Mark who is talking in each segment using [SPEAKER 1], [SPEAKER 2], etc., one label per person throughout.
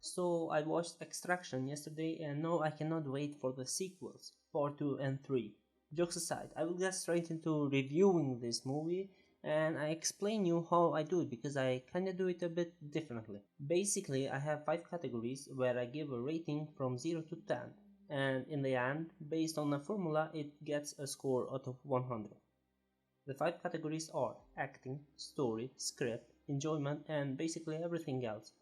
[SPEAKER 1] So I watched Extraction yesterday and now I cannot wait for the sequels, part 2 and 3. Jokes aside, I will get straight into reviewing this movie and I explain you how I do it because I kinda do it a bit differently. Basically, I have 5 categories where I give a rating from 0 to 10 and in the end, based on a formula, it gets a score out of 100. The 5 categories are acting, story, script, enjoyment and basically everything else,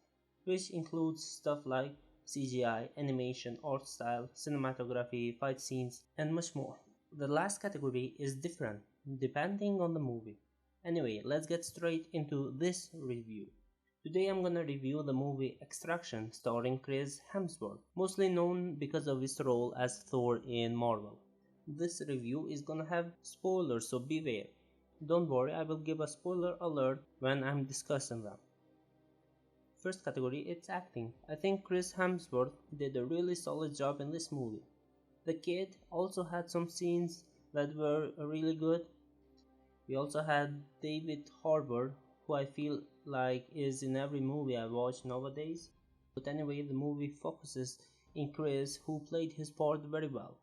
[SPEAKER 1] which includes stuff like CGI, animation, art style, cinematography, fight scenes, and much more. The last category is different, depending on the movie. Anyway, let's get straight into this review. Today I'm gonna review the movie Extraction starring Chris Hemsworth, mostly known because of his role as Thor in Marvel. This review is gonna have spoilers, so beware. Don't worry, I will give a spoiler alert when I'm discussing them. First category, it's acting. I think Chris Hemsworth did a really solid job in this movie. The kid also had some scenes that were really good. We also had David Harbour, who I feel like is in every movie I watch nowadays. But anyway, the movie focuses in Chris, who played his part very well.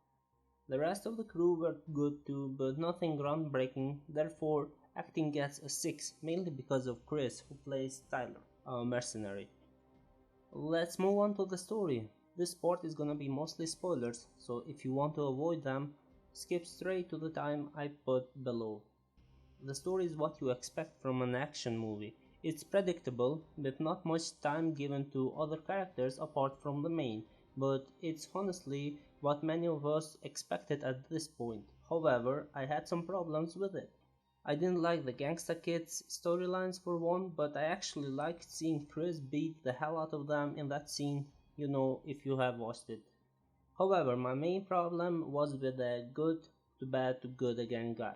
[SPEAKER 1] The rest of the crew were good too, but nothing groundbreaking, therefore acting gets a 6, mainly because of Chris, who plays Tyler, a mercenary. Let's move on to the story. This part is gonna be mostly spoilers, so if you want to avoid them, skip straight to the time I put below. The story is what you expect from an action movie. It's predictable, with not much time given to other characters apart from the main, but it's honestly what many of us expected at this point. However, I had some problems with it. I didn't like the Gangsta Kids storylines for one, but I actually liked seeing Chris beat the hell out of them in that scene, if you have watched it. However, my main problem was with the good to bad to good again guy.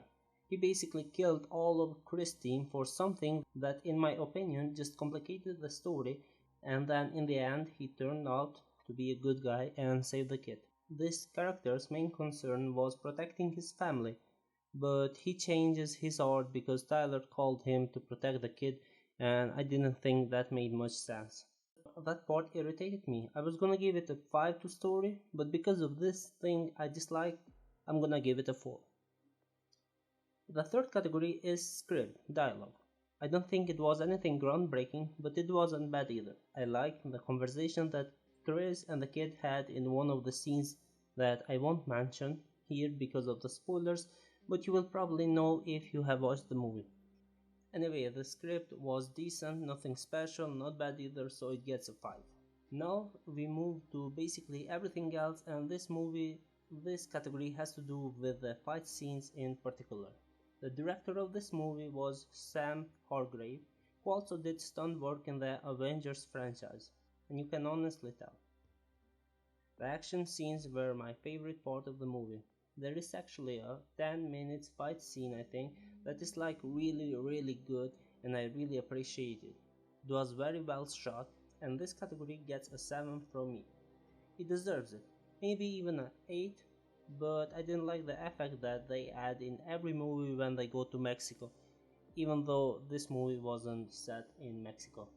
[SPEAKER 1] He basically killed all of Chris' team for something that in my opinion just complicated the story, and then in the end he turned out to be a good guy and saved the kid. This character's main concern was protecting his family, but he changes his art because Tyler called him to protect the kid, and I didn't think that made much sense. That part irritated me. I was gonna give it a 5 to story, but because of this thing I dislike, I'm gonna give it a 4. The third category is script, dialogue. I don't think it was anything groundbreaking, but it wasn't bad either. I liked the conversation that Chris and the kid had in one of the scenes that I won't mention here because of the spoilers, but you will probably know if you have watched the movie. Anyway, the script was decent, nothing special, not bad either, so it gets a 5. Now we move to basically everything else, and this category has to do with the fight scenes in particular. The director of this movie was Sam Hargreave, who also did stunt work in the Avengers franchise, and you can honestly tell. The action scenes were my favorite part of the movie. There is actually a 10 minutes fight scene I think that is like really good and I really appreciate it. It was very well shot and this category gets a 7 from me. It deserves it, maybe even an 8, but I didn't like the effect that they add in every movie when they go to Mexico, even though this movie wasn't set in Mexico.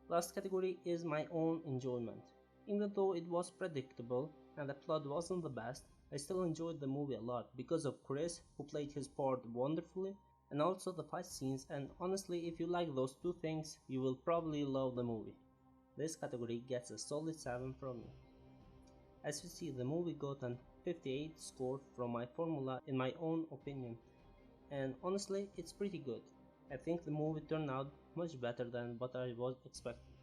[SPEAKER 1] Last category is my own enjoyment. Even though it was predictable and the plot wasn't the best, I still enjoyed the movie a lot because of Chris, who played his part wonderfully, and also the fight scenes, and honestly if you like those two things, you will probably love the movie. This category gets a solid 7 from me. As you see, the movie got an 58 score from my formula in my own opinion, and honestly it's pretty good. I think the movie turned out much better than what I was expecting.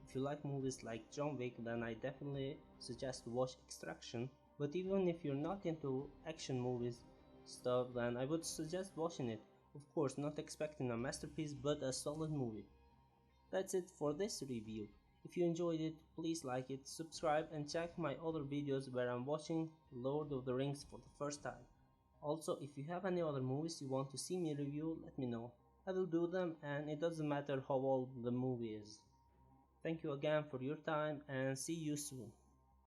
[SPEAKER 1] If you like movies like John Wick, then I definitely suggest to watch Extraction, but even if you're not into action movies stuff, then I would suggest watching it. Of course, not expecting a masterpiece, but a solid movie. That's it for this review. If you enjoyed it, please like it, subscribe and check my other videos where I'm watching Lord of the Rings for the first time. Also, if you have any other movies you want to see me review, let me know. I will do them and it doesn't matter how old the movie is. Thank you again for your time and see you soon.